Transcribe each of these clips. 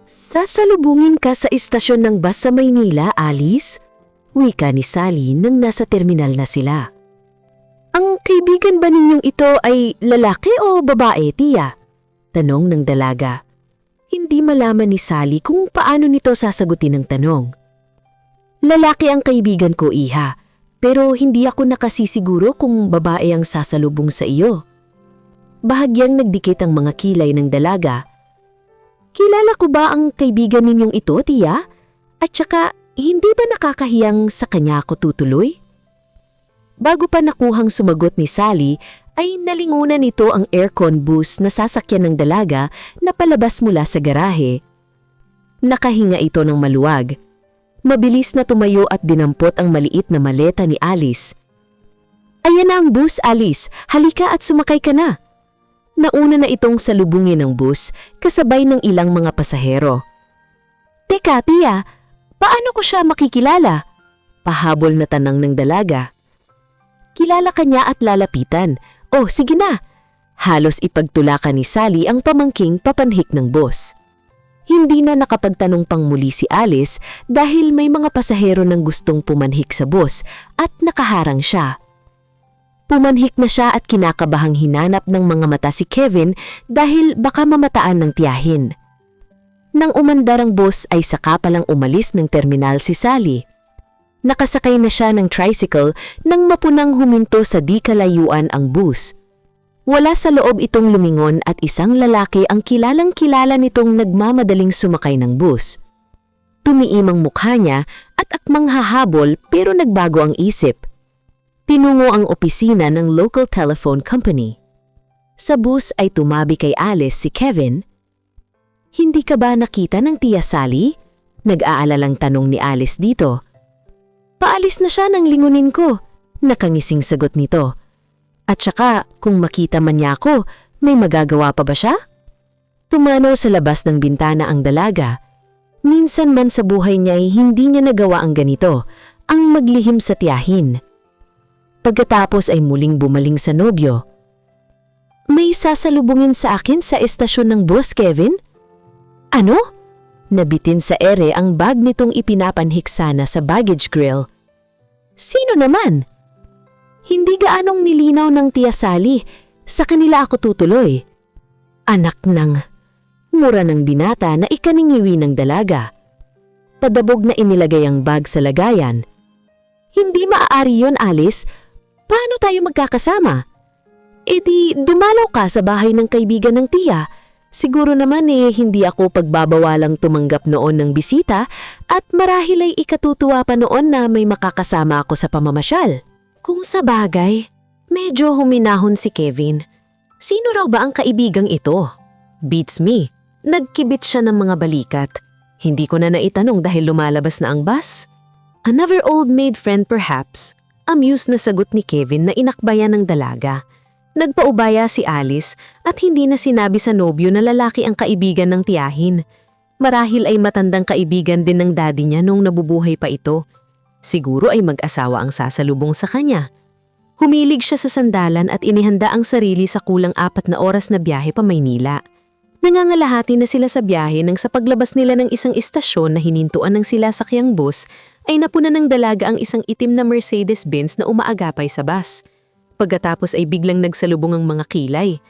Sasalubungin ka sa istasyon ng bus sa Maynila, Alice? Wika ni Sally nang nasa terminal na sila. Ang kaibigan ba ninyong ito ay lalaki o babae, Tia? Tanong ng dalaga. Hindi malaman ni Sally kung paano nito sasagutin ang tanong. Lalaki ang kaibigan ko, Iha, pero hindi ako nakasisiguro kung babae ang sasalubong sa iyo. Bahagyang nagdikit ang mga kilay ng dalaga. Kilala ko ba ang kaibigan ninyong ito, Tia? At saka, hindi ba nakakahiyang sa kanya ako tutuloy? Bago pa nakuhang sumagot ni Sally, ay nalingunan nito ang aircon bus na sasakyan ng dalaga na palabas mula sa garahe. Nakahinga ito ng maluwag. Mabilis na tumayo at dinampot ang maliit na maleta ni Alice. Ayan na ang bus, Alice. Halika at sumakay ka na. Nauna na itong salubungin ng bus kasabay ng ilang mga pasahero. Teka, Tia, paano ko siya makikilala? Pahabol na tanang ng dalaga. Kilala ka niya at lalapitan. Oh, sige na. Halos ipagtulakan ni Sally ang pamangking papanhik ng bus. Hindi na nakapagtanong pang muli si Alice dahil may mga pasahero nang gustong pumanhik sa bus at nakaharang siya. Pumanhik na siya at kinakabahang hinanap ng mga mata si Kevin dahil baka mamataan ng tiyahin. Nang umandar ang bus ay saka palang umalis ng terminal si Sally. Nakasakay na siya ng tricycle nang mapunang huminto sa di kalayuan ang bus. Wala sa loob itong lumingon at isang lalaki ang kilalang-kilala nitong nagmamadaling sumakay ng bus. Tumiim ang mukha niya at akmang hahabol pero nagbago ang isip. Tinungo ang opisina ng local telephone company. Sa bus ay tumabi kay Alice si Kevin. Hindi ka ba nakita ng Tia Sally? Nag-aalalang tanong ni Alice dito. Paalis na siya nang lingunin ko. Nakangising sagot nito. At saka kung makita man niya ako, may magagawa pa ba siya? Tumanaw sa labas ng bintana ang dalaga. Minsan man sa buhay niya ay hindi niya nagawa ang ganito, ang maglihim sa tiyahin. Pagkatapos ay muling bumaling sa nobyo. May sasalubungin sa akin sa estasyon ng bus, Kevin? Ano? Nabitin sa ere ang bag nitong ipinapanhik sana sa baggage grill. Sino naman? Hindi gaanong nilinaw ng Tia Sally. Sa kanila ako tutuloy. Anak ng... Mura ng binata na ikaningiwi ng dalaga. Padabog na inilagay ang bag sa lagayan. Hindi maaari yon, Alice. Paano tayo magkakasama? E di dumalaw ka sa bahay ng kaibigan ng Tia. Siguro naman hindi ako pagbabawalang tumanggap noon ng bisita at marahil ay ikatutuwa pa noon na may makakasama ako sa pamamasyal. Kung sa bagay, medyo huminahon si Kevin. Sino raw ba ang kaibigang ito? Beats me. Nagkibit siya ng mga balikat. Hindi ko na naitanong dahil lumalabas na ang bus. Another old maid friend perhaps. Amused na sagot ni Kevin na inakbayan ng dalaga. Nagpaubaya si Alice at hindi na sinabi sa nobyo na lalaki ang kaibigan ng tiyahin. Marahil ay matandang kaibigan din ng daddy niya nung nabubuhay pa ito. Siguro ay mag-asawa ang sasalubong sa kanya. Humilig siya sa sandalan at inihanda ang sarili sa kulang 4 na oras na biyahe pa Maynila. Nangangalahati na sila sa biyahe nang sa paglabas nila ng isang istasyon na hinintuan ng sila sakyang bus ay napuna ng dalaga ang isang itim na Mercedes-Benz na umaagapay sa bus. Pagkatapos ay biglang nagsalubong ang mga kilay.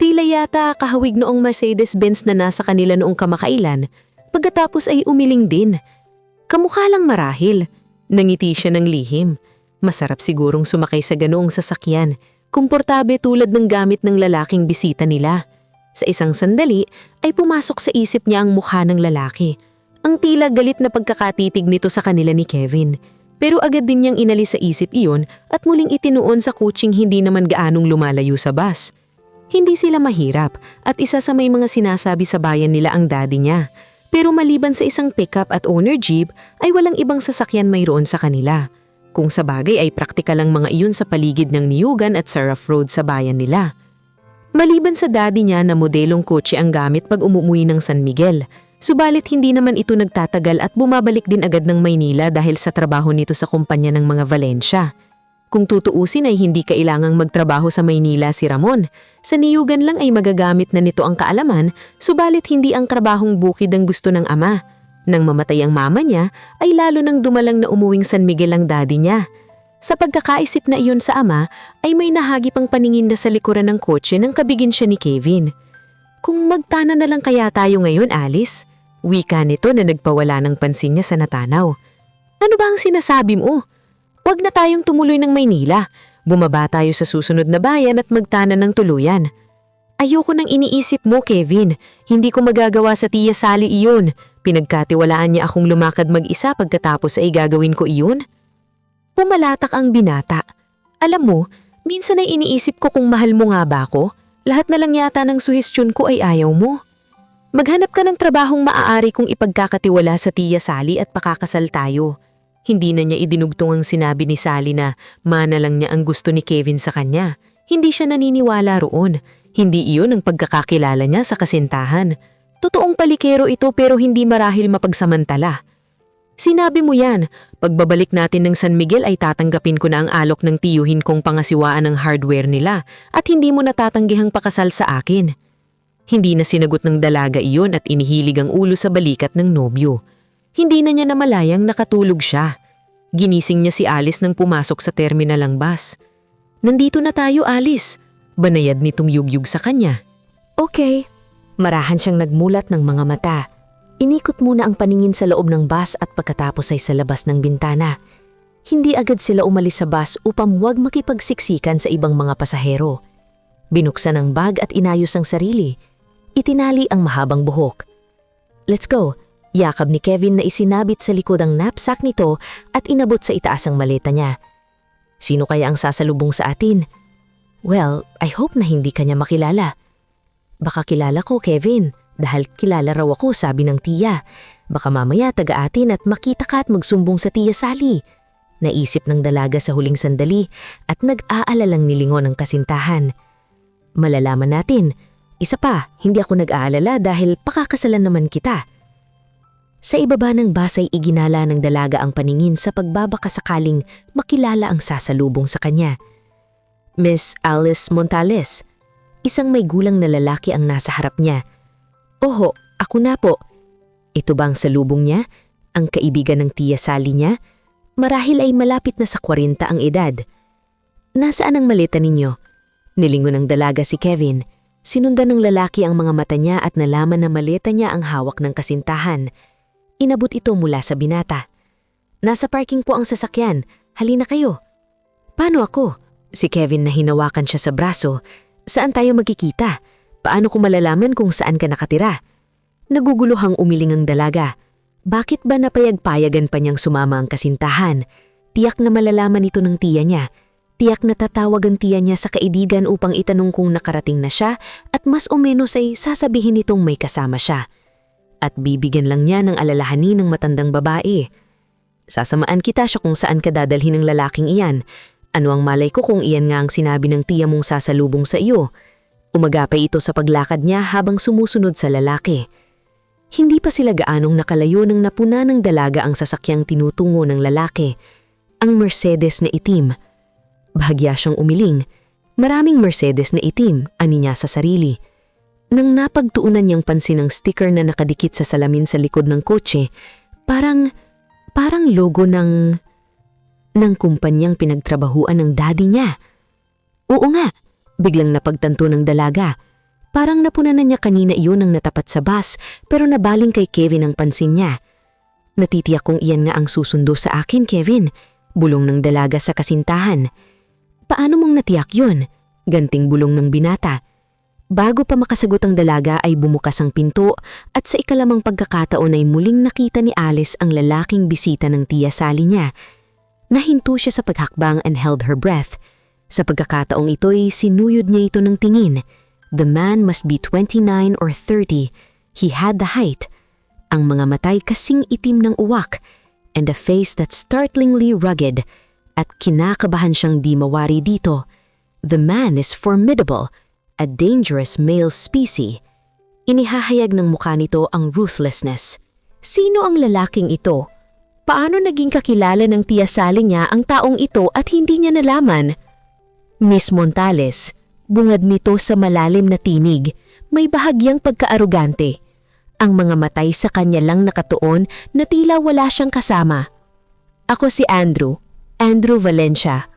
Tila yata kahawig noong Mercedes-Benz na nasa kanila noong kamakailan. Pagkatapos ay umiling din. Kamukha lang marahil. Nangiti siya ng lihim. Masarap sigurong sumakay sa ganoong sasakyan. Komportable tulad ng gamit ng lalaking bisita nila. Sa isang sandali ay pumasok sa isip niya ang mukha ng lalaki. Ang tila galit na pagkakatitig nito sa kanila ni Kevin. Pero agad din niyang inalis sa isip iyon at muling itinuon sa kutsing hindi naman gaanong lumalayo sa bus. Hindi sila mahirap at isa sa may mga sinasabi sa bayan nila ang daddy niya. Pero maliban sa isang pickup at owner jeep ay walang ibang sasakyan mayroon sa kanila. Kung sa bagay ay praktikal lang mga iyon sa paligid ng Niyugan at sa rough road sa bayan nila. Maliban sa daddy niya na modelong kotse ang gamit pag umuwi ng San Miguel. Subalit hindi naman ito nagtatagal at bumabalik din agad ng Maynila dahil sa trabaho nito sa kumpanya ng mga Valencia. Kung tutuusin ay hindi kailangang magtrabaho sa Maynila si Ramon. Sa niyugan lang ay magagamit na nito ang kaalaman, subalit hindi ang trabahong bukid ang gusto ng ama. Nang mamatay ang mama niya, ay lalo nang dumalang na umuwing San Miguel ang daddy niya. Sa pagkakaisip na iyon sa ama, ay may nahagip ang paningin na sa likuran ng kotse nang kabigin siya ni Kevin. Kung magtana na lang kaya tayo ngayon, Alice? Wika nito na nagpawala ng pansin niya sa natanaw. Ano ba ang sinasabi mo? Huwag na tayong tumuloy ng Maynila. Bumaba tayo sa susunod na bayan at magtana ng tuluyan. Ayoko nang iniisip mo, Kevin. Hindi ko magagawa sa Tia Sally iyon. Pinagkatiwalaan niya akong lumakad mag-isa pagkatapos ay gagawin ko iyon. Pumalatak ang binata. Alam mo, minsan ay iniisip ko kung mahal mo nga ba ako. Lahat na lang yata ng suhestyon ko ay ayaw mo. Maghanap ka ng trabahong maaari kong ipagkakatiwala sa Tia Sally at pakakasal tayo. Hindi na niya idinugtong ang sinabi ni Sally na mana lang niya ang gusto ni Kevin sa kanya. Hindi siya naniniwala roon. Hindi iyon ang pagkakakilala niya sa kasintahan. Totoong palikero ito pero hindi marahil mapagsamantala. Sinabi mo yan, pagbabalik natin ng San Miguel ay tatanggapin ko na ang alok ng tiyuhin kong pangasiwaan ng hardware nila at hindi mo natatanggihang pakasal sa akin. Hindi na sinagot ng dalaga iyon at inihilig ang ulo sa balikat ng nobyo. Hindi na niya namalayang nakatulog siya. Ginising niya si Alice nang pumasok sa terminal ang bus. Nandito na tayo, Alice. Banayad nitong yugyug sa kanya. Okay. Marahan siyang nagmulat ng mga mata. Inikot muna ang paningin sa loob ng bus at pagkatapos ay sa labas ng bintana. Hindi agad sila umalis sa bus upang huwag makipagsiksikan sa ibang mga pasahero. Binuksan ang bag at inayos ang sarili. Itinali ang mahabang buhok. Let's go. Yakab ni Kevin na isinabit sa likod ang knapsack nito at inabot sa itaas ang maleta niya. Sino kaya ang sasalubong sa atin? Well, I hope na hindi kanya makilala. Baka kilala ko, Kevin, dahil kilala raw ako, sabi ng tiya. Baka mamaya taga-atin at makita ka at magsumbong sa Tia Sally. Naisip ng dalaga sa huling sandali at nag-aalalang nilingon ang kasintahan. Malalaman natin. Isa pa, hindi ako nag-aalala dahil pakakasalan naman kita. Sa ibaba ng bus ay iginala ng dalaga ang paningin sa pagbabaka sakaling makilala ang sasalubong sa kanya. Miss Alice Montales, isang may gulang na lalaki ang nasa harap niya. Oho, ako na po. Ito ba ang salubong niya? Ang kaibigan ng Tia Sally niya? Marahil ay malapit na sa 40 ang edad. Nasaan ang maleta ninyo? Nilingon ng dalaga si Kevin. Sinundan ng lalaki ang mga mata niya at nalaman na maleta niya ang hawak ng kasintahan. Inabot ito mula sa binata. Nasa parking po ang sasakyan. Halina kayo. Paano ako? Si Kevin na hinawakan siya sa braso. Saan tayo magkikita? Paano ko malalaman kung saan ka nakatira? Naguguluhang umiling ang dalaga. Bakit ba napayag-payagan pa niyang sumama ang kasintahan? Tiyak na malalaman ito ng tiya niya. Tiyak na tatawag ang tiya niya sa kaibigan upang itanong kung nakarating na siya at mas o menos ay sasabihin nitong may kasama siya. At bibigyan lang niya ng alalahanin ng matandang babae. Sasamaan kita siya kung saan ka dadalhin ng lalaking iyan. Ano ang malay ko kung iyan nga ang sinabi ng tiya mong sasalubong sa iyo? Umagapay ito sa paglakad niya habang sumusunod sa lalaki. Hindi pa sila gaanong nakalayo nang napuna ng dalaga ang sasakyang tinutungo ng lalaki. Ang Mercedes na itim. Bahagya siyang umiling. Maraming Mercedes na itim, ani niya sa sarili. Nang napagtuunan niyang pansin ang sticker na nakadikit sa salamin sa likod ng kotse, parang logo ng kumpanyang pinagtrabahuan ng daddy niya. Oo nga, biglang napagtanto ng dalaga. Parang napuna na niya kanina iyon nang natapat sa bus pero nabaling kay Kevin ang pansin niya. Natitiyak kong iyan nga ang susundo sa akin, Kevin. Bulong ng dalaga sa kasintahan. Paano mong natiyak yun? Ganting bulong ng binata. Bago pa makasagot ang dalaga ay bumukas ang pinto at sa ikalamang pagkakataon ay muling nakita ni Alice ang lalaking bisita ng Tia Sally niya. Nahinto siya sa paghakbang and held her breath. Sa pagkakataong ito ay sinuyod niya ito ng tingin. The man must be 29 or 30. He had the height. Ang mga matay kasing itim ng uwak and a face that's startlingly rugged at kinakabahan siyang di mawari dito. The man is formidable. A dangerous male species. Inihahayag ng mukha nito ang ruthlessness. Sino ang lalaking ito? Paano naging kakilala ng tiya Sally niya ang taong ito at hindi niya nalaman? Miss Montales, bungad nito sa malalim na tinig, may bahagyang pagkaarugante. Ang mga matay sa kanya lang nakatuon na tila wala siyang kasama. Ako si Andrew Valencia.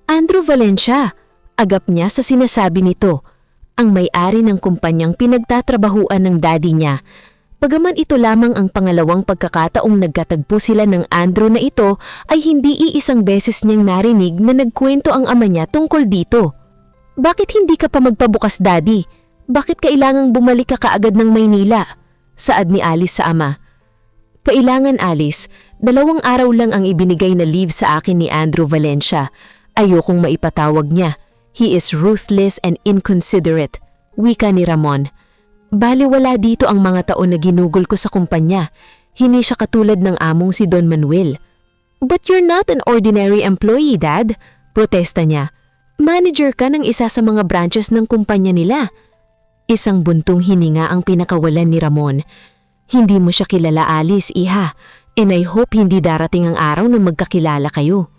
Andrew Valencia, agap niya sa sinasabi nito, ang may-ari ng kumpanyang pinagtatrabahuan ng daddy niya. Bagaman ito lamang ang pangalawang pagkakataong nagkatagpo sila ng Andrew na ito, ay hindi iisang beses niyang narinig na nagkwento ang ama niya tungkol dito. Bakit hindi ka pa magpabukas, daddy? Bakit kailangang bumalik ka kaagad ng Maynila? Saad ni Alice sa ama. Kailangan, Alice, 2 araw lang ang ibinigay na leave sa akin ni Andrew Valencia. Ayokong maipatawag niya. He is ruthless and inconsiderate, wika ni Ramon. Baliwala dito ang mga taon na ginugol ko sa kumpanya. Hindi siya katulad ng among si Don Manuel. But you're not an ordinary employee, Dad. Protesta niya. Manager ka ng isa sa mga branches ng kumpanya nila. Isang buntong hininga ang pinakawalan ni Ramon. Hindi mo siya kilala, Alice, iha. And I hope hindi darating ang araw na magkakilala kayo.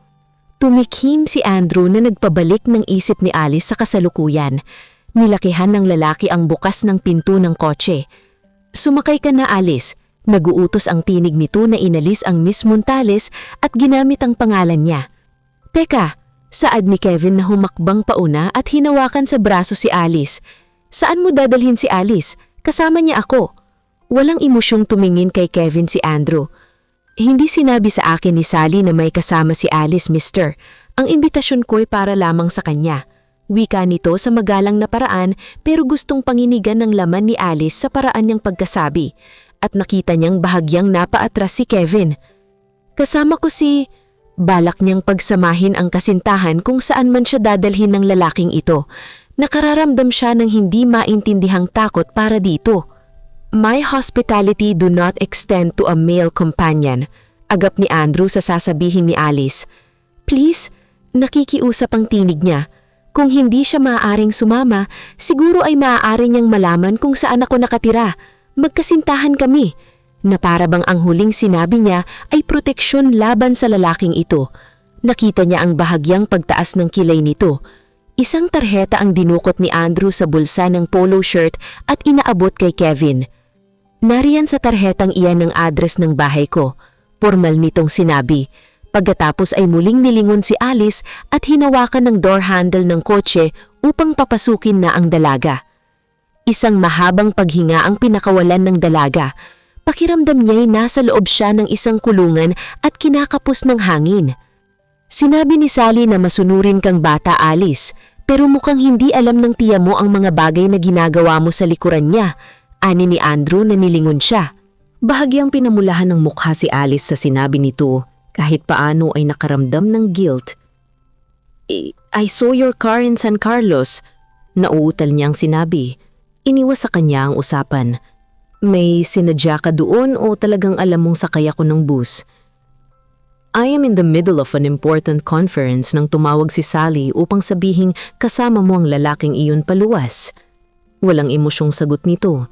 Tumikhim si Andrew na nagpabalik ng isip ni Alice sa kasalukuyan. Nilakihan ng lalaki ang bukas ng pinto ng kotse. Sumakay ka na, Alice. Naguutos ang tinig nito na inalis ang Miss Montales at ginamit ang pangalan niya. Teka, saad ni Kevin na humakbang pauna at hinawakan sa braso si Alice. Saan mo dadalhin si Alice? Kasama niya ako. Walang emosyong tumingin kay Kevin si Andrew. Hindi sinabi sa akin ni Sally na may kasama si Alice, mister. Ang imbitasyon ko'y para lamang sa kanya. Wika nito sa magalang na paraan pero gustong panginigan ng laman ni Alice sa paraan niyang pagkasabi. At nakita niyang bahagyang napaatras si Kevin. Kasama ko si... Balak niyang pagsamahin ang kasintahan kung saan man siya dadalhin ng lalaking ito. Nakararamdam siya ng hindi maintindihang takot para dito. My hospitality do not extend to a male companion, agap ni Andrew sa sasabihin ni Alice. Please, nakikiusap ang tinig niya. Kung hindi siya maaaring sumama, siguro ay maaari niyang malaman kung saan ako nakatira. Magkasintahan kami. Na para bang ang huling sinabi niya ay proteksyon laban sa lalaking ito. Nakita niya ang bahagyang pagtaas ng kilay nito. Isang tarheta ang dinukot ni Andrew sa bulsa ng polo shirt at inaabot kay Kevin. Nariyan sa tarhetang iyan ang address ng bahay ko. Formal nitong sinabi. Pagkatapos ay muling nilingon si Alice at hinawakan ng door handle ng kotse upang papasukin na ang dalaga. Isang mahabang paghinga ang pinakawalan ng dalaga. Pakiramdam niya'y nasa loob siya ng isang kulungan at kinakapos ng hangin. Sinabi ni Sally na masunurin kang bata, Alice, pero mukhang hindi alam ng tiya mo ang mga bagay na ginagawa mo sa likuran niya. Ani ni Andrew na nilingon siya. Bahagyang pinamulahan ng mukha si Alice sa sinabi nito, kahit paano ay nakaramdam ng guilt. I saw your car in San Carlos. Nauutal niyang sinabi. Iniwas sa kanya ang usapan. May sinadya ka doon o talagang alam mong sakay ako ng bus? I am in the middle of an important conference nang tumawag si Sally upang sabihing kasama mo ang lalaking iyon paluwas. Walang emosyong sagot nito.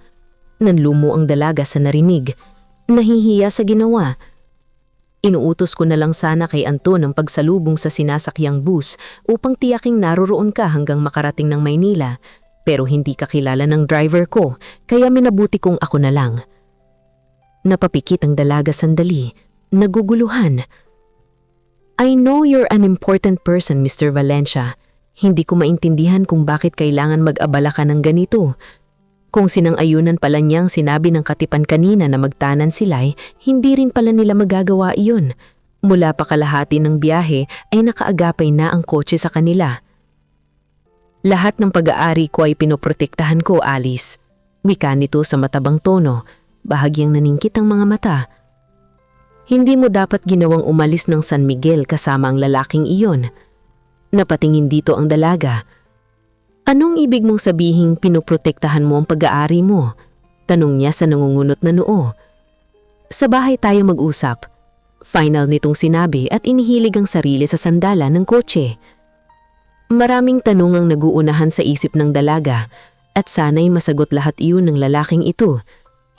Nanlumo ang dalaga sa narinig. Nahihiya sa ginawa. Inuutos ko na lang sana kay Anton ang pagsalubong sa sinasakyang bus upang tiyaking naroroon ka hanggang makarating ng Maynila. Pero hindi ka kilala ng driver ko, kaya minabuti kong ako na lang. Napapikit ang dalaga sandali. Naguguluhan. I know you're an important person, Mr. Valencia. Hindi ko maintindihan kung bakit kailangan mag-abala ka ng ganito. Kung sinang-ayunan pala niyang sinabi ng katipan kanina na magtanan sila'y, hindi rin pala nila magagawa iyon. Mula pa kalahati ng biyahe ay nakaagapay na ang kotse sa kanila. Lahat ng pag-aari ko ay pinoprotektahan ko, Alice. Wika nito sa matabang tono, bahagyang naningkit ang mga mata. Hindi mo dapat ginawang umalis ng San Miguel kasama ang lalaking iyon. Napatingin dito ang dalaga. Anong ibig mong sabihing pinoprotektahan mo ang pag-aari mo? Tanong niya sa nangungunot na noo. Sa bahay tayo mag-usap. Final nitong sinabi at inihilig ang sarili sa sandala ng kotse. Maraming tanong ang naguunahan sa isip ng dalaga at sana'y masagot lahat iyon ng lalaking ito.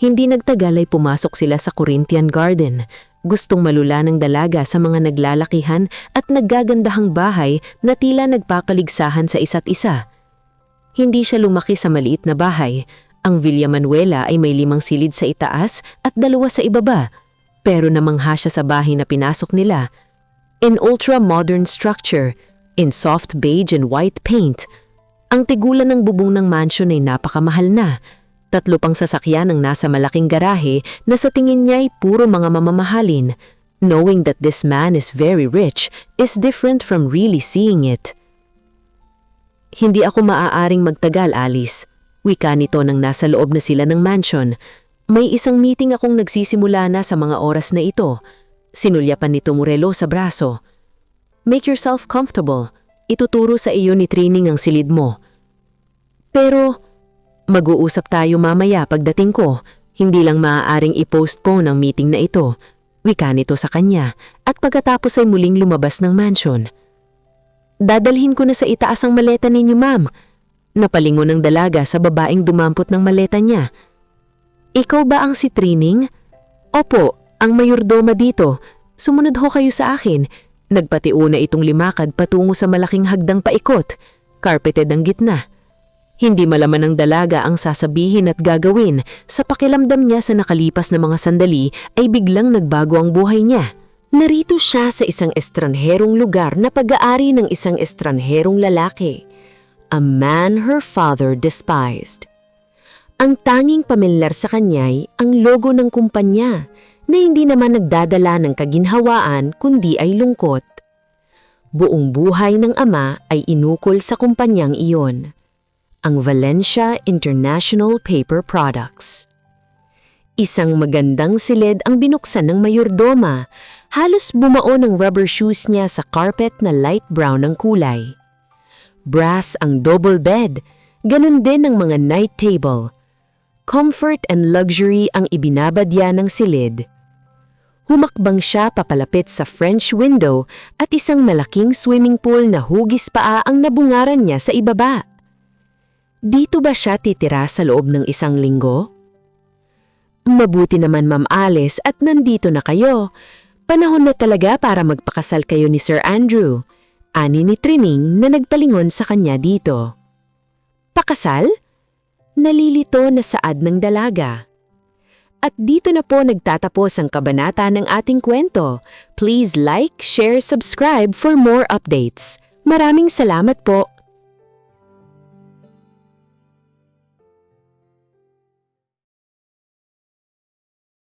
Hindi nagtagal ay pumasok sila sa Corinthian Garden Gustong malula ng dalaga sa mga naglalakihan at naggagandahang bahay na tila nagpakaligsahan sa isa't isa. Hindi siya lumaki sa maliit na bahay. Ang Villa Manuela ay may 5 silid sa itaas at 2 sa ibaba, pero namangha siya sa bahay na pinasok nila. In ultra-modern structure, in soft beige and white paint. Ang tigulan ng bubong ng mansion ay napakamahal na. 3 pang sasakyan ang nasa malaking garahe na sa tingin niya ay puro mga mamamahalin. Knowing that this man is very rich is different from really seeing it. Hindi ako maaaring magtagal, Alice. Wika nito nang nasa loob na sila ng mansion. May isang meeting akong nagsisimula na sa mga oras na ito. Sinulyapan nito Murelo sa braso. Make yourself comfortable. Ituturo sa iyo ni Trining ang silid mo. Pero, mag-uusap tayo mamaya pagdating ko. Hindi lang maaaring i-postpone ang meeting na ito. Wika nito sa kanya at pagkatapos ay muling lumabas ng mansion. Dadalhin ko na sa itaas ang maleta ninyo, ma'am. Napalingon ng dalaga sa babaeng dumampot ng maleta niya. Ikaw ba ang si Trining? Opo, ang mayordoma dito. Sumunod ho kayo sa akin. Nagpatiuna itong limakad patungo sa malaking hagdang paikot. Carpeted ang gitna. Hindi malaman ng dalaga ang sasabihin at gagawin. Sa pakilamdam niya sa nakalipas na mga sandali ay biglang nagbago ang buhay niya. Narito siya sa isang estranherong lugar na pag-aari ng isang estranherong lalaki. A man her father despised. Ang tanging pamilyar sa kanya'y ang logo ng kumpanya na hindi naman nagdadala ng kaginhawaan kundi ay lungkot. Buong buhay ng ama ay inukol sa kumpanyang iyon. Ang Valencia International Paper Products. Isang magandang silid ang binuksan ng mayordoma. Halos bumao ng rubber shoes niya sa carpet na light brown ang kulay. Brass ang double bed, ganun din ang mga night table. Comfort and luxury ang ibinabadya ng silid. Humakbang siya papalapit sa French window at isang malaking swimming pool na hugis paa ang nabungaran niya sa ibaba. Dito ba siya titira sa loob ng 1 linggo? Mabuti naman, Ma'am Alice, at nandito na kayo. Panahon na talaga para magpakasal kayo ni Sir Andrew. Ani ni Trining na nagpalingon sa kanya dito. Pakasal? Nalilito na saad ng dalaga. At dito na po nagtatapos ang kabanata ng ating kwento. Please like, share, subscribe for more updates. Maraming salamat po.